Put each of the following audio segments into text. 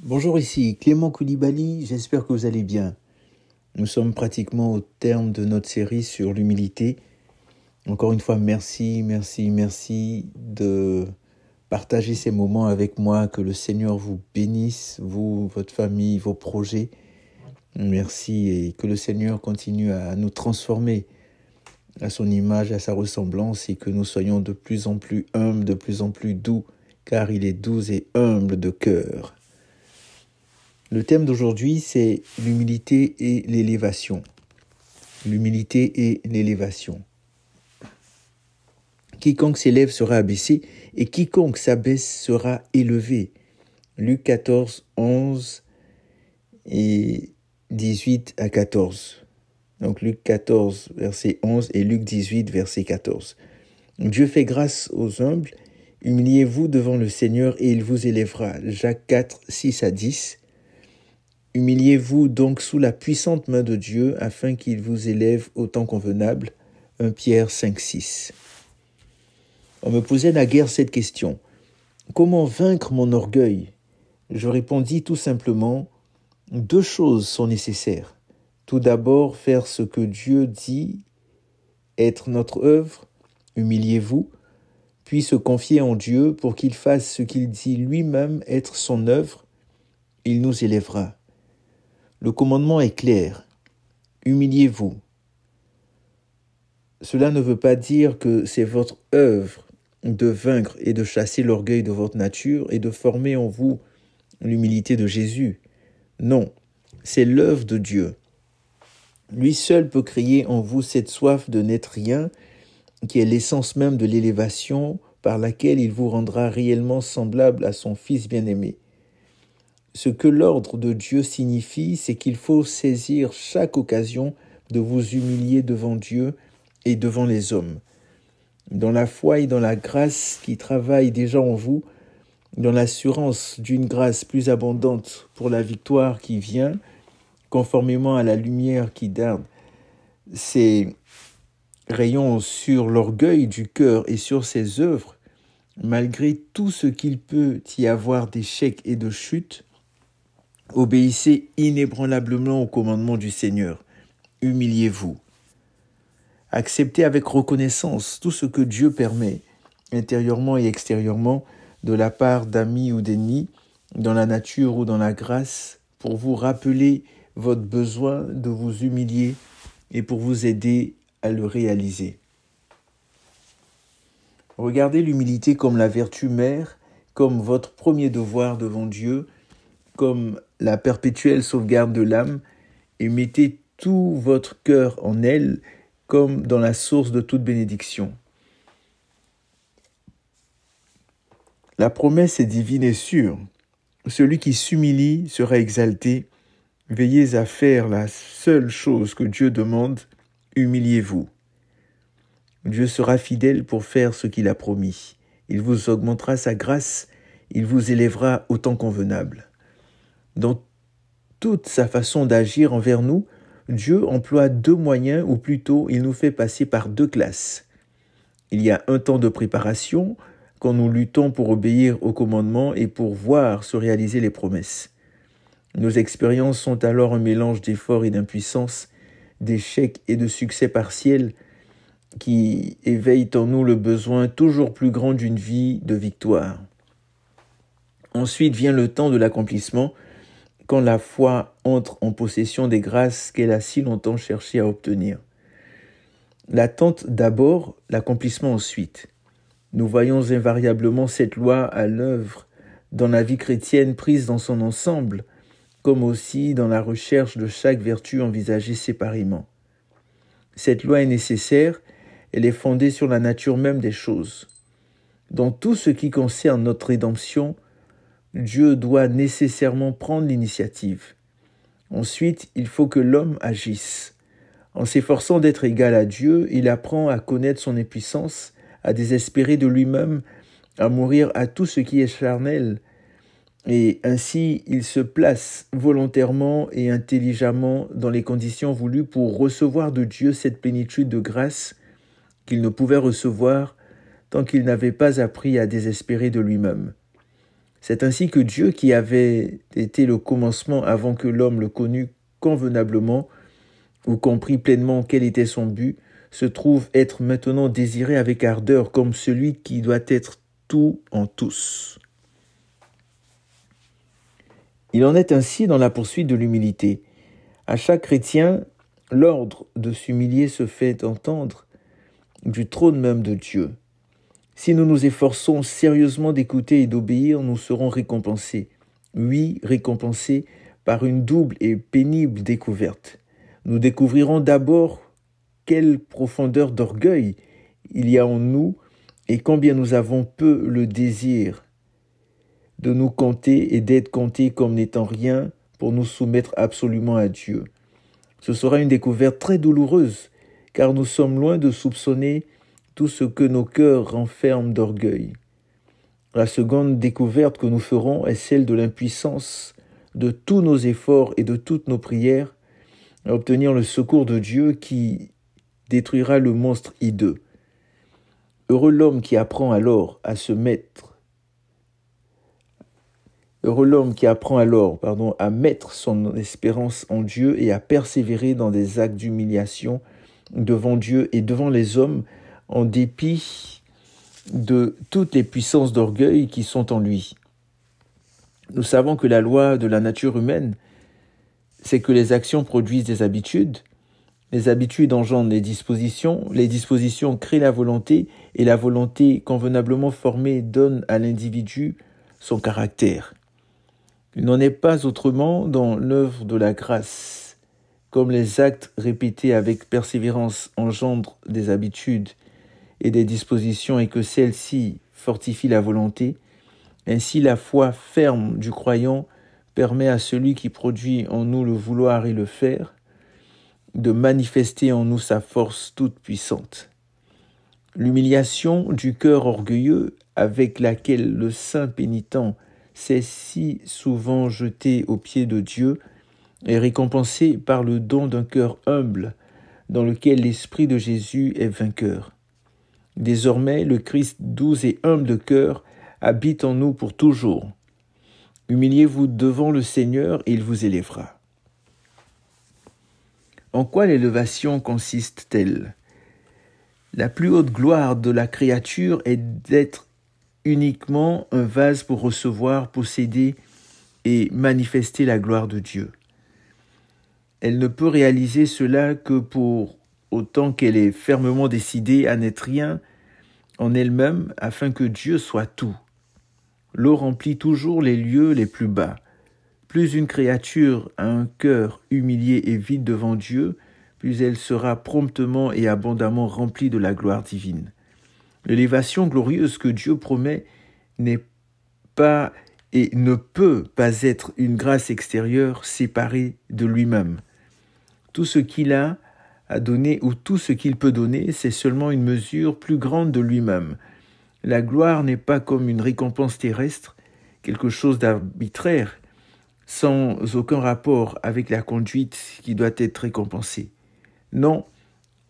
Bonjour, ici Clément Koulibaly, j'espère que vous allez bien. Nous sommes pratiquement au terme de notre série sur l'humilité. Encore une fois, merci de partager ces moments avec moi. Que le Seigneur vous bénisse, vous, votre famille, vos projets. Merci et que le Seigneur continue à nous transformer à son image, à sa ressemblance et que nous soyons de plus en plus humbles, de plus en plus doux, car il est doux et humble de cœur. Le thème d'aujourd'hui, c'est l'humilité et l'élévation. L'humilité et l'élévation. Quiconque s'élève sera abaissé et quiconque s'abaisse sera élevé. Luc 14, 11 et 18 à 14. Donc Luc 14, verset 11 et Luc 18, verset 14. Dieu fait grâce aux humbles. Humiliez-vous devant le Seigneur et il vous élèvera. Jacques 4, 6 à 10. Humiliez-vous donc sous la puissante main de Dieu afin qu'il vous élève au temps convenable. 1 Pierre 5, 6. On me posait naguère cette question. Comment vaincre mon orgueil? Je répondis tout simplement, 2 choses sont nécessaires. Tout d'abord, faire ce que Dieu dit être notre œuvre, humiliez-vous, puis se confier en Dieu pour qu'il fasse ce qu'il dit lui-même être son œuvre, il nous élèvera. Le commandement est clair. Humiliez-vous. Cela ne veut pas dire que c'est votre œuvre de vaincre et de chasser l'orgueil de votre nature et de former en vous l'humilité de Jésus. Non, c'est l'œuvre de Dieu. Lui seul peut créer en vous cette soif de n'être rien, qui est l'essence même de l'élévation par laquelle il vous rendra réellement semblable à son Fils bien-aimé. Ce que l'ordre de Dieu signifie, c'est qu'il faut saisir chaque occasion de vous humilier devant Dieu et devant les hommes. Dans la foi et dans la grâce qui travaille déjà en vous, dans l'assurance d'une grâce plus abondante pour la victoire qui vient, conformément à la lumière qui darde ses rayons sur l'orgueil du cœur et sur ses œuvres, malgré tout ce qu'il peut y avoir d'échecs et de chutes, obéissez inébranlablement au commandement du Seigneur. Humiliez-vous. Acceptez avec reconnaissance tout ce que Dieu permet, intérieurement et extérieurement, de la part d'amis ou d'ennemis, dans la nature ou dans la grâce, pour vous rappeler votre besoin de vous humilier et pour vous aider à le réaliser. Regardez l'humilité comme la vertu mère, comme votre premier devoir devant Dieu, comme la perpétuelle sauvegarde de l'âme, et mettez tout votre cœur en elle, comme dans la source de toute bénédiction. La promesse est divine et sûre. Celui qui s'humilie sera exalté. Veillez à faire la seule chose que Dieu demande, humiliez-vous. Dieu sera fidèle pour faire ce qu'il a promis. Il vous augmentera sa grâce, il vous élèvera au temps convenable. Dans toute sa façon d'agir envers nous, Dieu emploie 2 moyens, ou plutôt, il nous fait passer par 2 classes. Il y a un temps de préparation, quand nous luttons pour obéir aux commandements et pour voir se réaliser les promesses. Nos expériences sont alors un mélange d'efforts et d'impuissance, d'échecs et de succès partiels qui éveillent en nous le besoin toujours plus grand d'une vie de victoire. Ensuite vient le temps de l'accomplissement, quand la foi entre en possession des grâces qu'elle a si longtemps cherché à obtenir. L'attente d'abord, l'accomplissement ensuite. Nous voyons invariablement cette loi à l'œuvre dans la vie chrétienne prise dans son ensemble, comme aussi dans la recherche de chaque vertu envisagée séparément. Cette loi est nécessaire, elle est fondée sur la nature même des choses. Dans tout ce qui concerne notre rédemption, Dieu doit nécessairement prendre l'initiative. Ensuite, il faut que l'homme agisse. En s'efforçant d'être égal à Dieu, il apprend à connaître son impuissance, à désespérer de lui-même, à mourir à tout ce qui est charnel, et ainsi il se place volontairement et intelligemment dans les conditions voulues pour recevoir de Dieu cette plénitude de grâce qu'il ne pouvait recevoir tant qu'il n'avait pas appris à désespérer de lui-même. C'est ainsi que Dieu, qui avait été le commencement avant que l'homme le connût convenablement ou comprit pleinement quel était son but, se trouve être maintenant désiré avec ardeur comme celui qui doit être tout en tous. Il en est ainsi dans la poursuite de l'humilité. À chaque chrétien, l'ordre de s'humilier se fait entendre du trône même de Dieu. Si nous nous efforçons sérieusement d'écouter et d'obéir, nous serons récompensés. Oui, récompensés par une double et pénible découverte. Nous découvrirons d'abord quelle profondeur d'orgueil il y a en nous et combien nous avons peu le désir de nous compter et d'être comptés comme n'étant rien pour nous soumettre absolument à Dieu. Ce sera une découverte très douloureuse, car nous sommes loin de soupçonner tout ce que nos cœurs renferment d'orgueil. La seconde découverte que nous ferons est celle de l'impuissance de tous nos efforts et de toutes nos prières à obtenir le secours de Dieu qui détruira le monstre hideux. Heureux l'homme qui apprend alors à mettre son espérance en Dieu et à persévérer dans des actes d'humiliation devant Dieu et devant les hommes, en dépit de toutes les puissances d'orgueil qui sont en lui. Nous savons que la loi de la nature humaine, c'est que les actions produisent des habitudes, les habitudes engendrent les dispositions créent la volonté, et la volonté convenablement formée donne à l'individu son caractère. Il n'en est pas autrement dans l'œuvre de la grâce. Comme les actes répétés avec persévérance engendrent des habitudes et des dispositions et que celles-ci fortifient la volonté, ainsi la foi ferme du croyant permet à celui qui produit en nous le vouloir et le faire de manifester en nous sa force toute puissante. L'humiliation du cœur orgueilleux avec laquelle le saint pénitent s'est si souvent jeté aux pieds de Dieu est récompensée par le don d'un cœur humble dans lequel l'Esprit de Jésus est vainqueur. Désormais, le Christ doux et humble de cœur habite en nous pour toujours. Humiliez-vous devant le Seigneur et il vous élèvera. En quoi l'élévation consiste-t-elle ? La plus haute gloire de la créature est d'être uniquement un vase pour recevoir, posséder et manifester la gloire de Dieu. Elle ne peut réaliser cela que pour autant qu'elle est fermement décidée à n'être rien en elle-même afin que Dieu soit tout. L'eau remplit toujours les lieux les plus bas. Plus une créature a un cœur humilié et vide devant Dieu, plus elle sera promptement et abondamment remplie de la gloire divine. L'élévation glorieuse que Dieu promet n'est pas et ne peut pas être une grâce extérieure séparée de lui-même. Tout ce qu'il a à donner ou tout ce qu'il peut donner, c'est seulement une mesure plus grande de lui-même. La gloire n'est pas comme une récompense terrestre, quelque chose d'arbitraire, sans aucun rapport avec la conduite qui doit être récompensée. Non,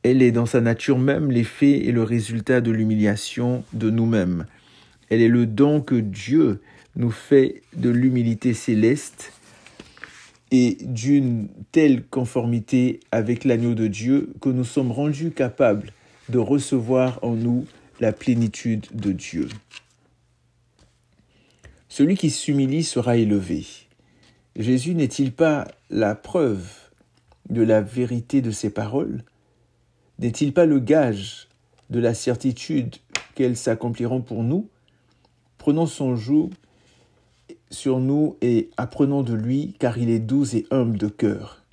elle est dans sa nature même l'effet et le résultat de l'humiliation de nous-mêmes. Elle est le don que Dieu nous fait de l'humilité céleste et d'une telle conformité avec l'agneau de Dieu que nous sommes rendus capables de recevoir en nous la plénitude de Dieu. Celui qui s'humilie sera élevé. Jésus n'est-il pas la preuve de la vérité de ses paroles ? N'est-il pas le gage de la certitude qu'elles s'accompliront pour nous ? Prenons son joug sur nous et apprenons de lui, car il est doux et humble de cœur.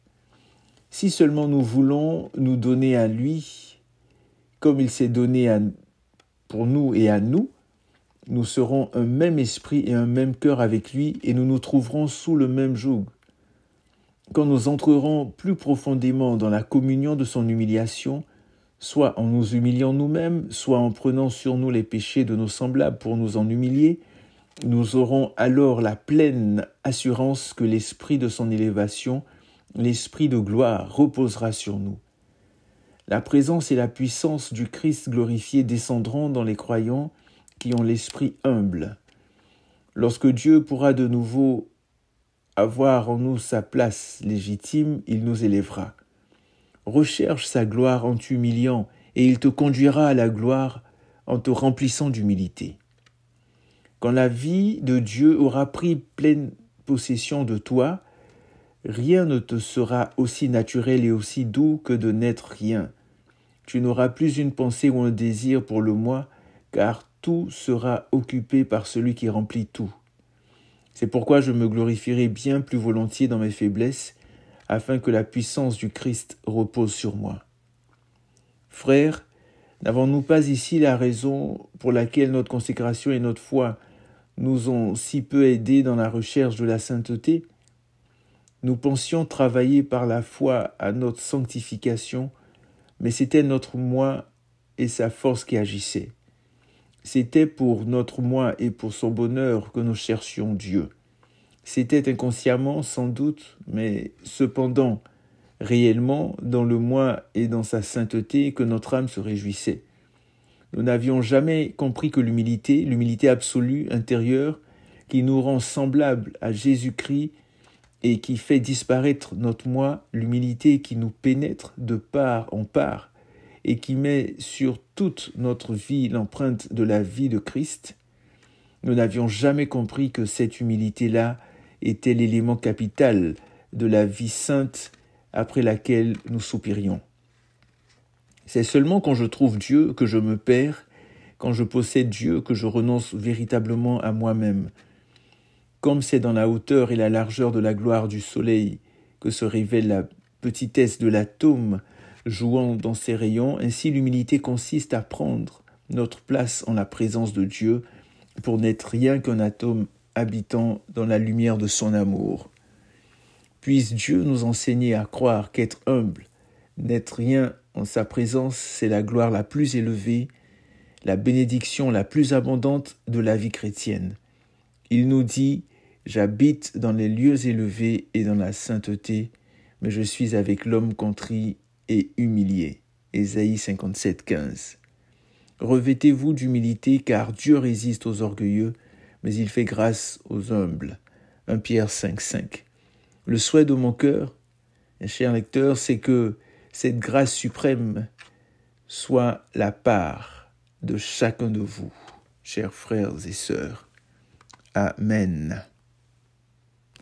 Si seulement nous voulons nous donner à lui, comme il s'est donné pour nous et à nous, nous serons un même esprit et un même cœur avec lui et nous nous trouverons sous le même joug. Quand nous entrerons plus profondément dans la communion de son humiliation, soit en nous humiliant nous-mêmes, soit en prenant sur nous les péchés de nos semblables pour nous en humilier, nous aurons alors la pleine assurance que l'esprit de son élévation, l'esprit de gloire, reposera sur nous. La présence et la puissance du Christ glorifié descendront dans les croyants qui ont l'esprit humble. Lorsque Dieu pourra de nouveau avoir en nous sa place légitime, il nous élèvera. Recherche sa gloire en t'humiliant, et il te conduira à la gloire en te remplissant d'humilité. Quand la vie de Dieu aura pris pleine possession de toi, rien ne te sera aussi naturel et aussi doux que de n'être rien. Tu n'auras plus une pensée ou un désir pour le moi, car tout sera occupé par celui qui remplit tout. C'est pourquoi je me glorifierai bien plus volontiers dans mes faiblesses, afin que la puissance du Christ repose sur moi. Frères, n'avons-nous pas ici la raison pour laquelle notre consécration et notre foi nous ont si peu aidés dans la recherche de la sainteté? Nous pensions travailler par la foi à notre sanctification, mais c'était notre moi et sa force qui agissaient. C'était pour notre moi et pour son bonheur que nous cherchions Dieu. C'était inconsciemment sans doute, mais cependant réellement dans le moi et dans sa sainteté que notre âme se réjouissait. Nous n'avions jamais compris que l'humilité absolue, intérieure, qui nous rend semblables à Jésus-Christ et qui fait disparaître notre moi, l'humilité qui nous pénètre de part en part et qui met sur toute notre vie l'empreinte de la vie de Christ, nous n'avions jamais compris que cette humilité-là était l'élément capital de la vie sainte après laquelle nous soupirions. C'est seulement quand je trouve Dieu que je me perds, quand je possède Dieu que je renonce véritablement à moi-même. Comme c'est dans la hauteur et la largeur de la gloire du soleil que se révèle la petitesse de l'atome jouant dans ses rayons, ainsi l'humilité consiste à prendre notre place en la présence de Dieu pour n'être rien qu'un atome habitant dans la lumière de son amour. Puisse Dieu nous enseigner à croire qu'être humble, n'être rien en sa présence, c'est la gloire la plus élevée, la bénédiction la plus abondante de la vie chrétienne. Il nous dit « J'habite dans les lieux élevés et dans la sainteté, mais je suis avec l'homme contrit et humilié. » Ésaïe 57, 15. Revêtez-vous d'humilité, car Dieu résiste aux orgueilleux, mais il fait grâce aux humbles. 1 Pierre 5, 5. Le souhait de mon cœur, cher lecteur, c'est que cette grâce suprême soit la part de chacun de vous, chers frères et sœurs. Amen.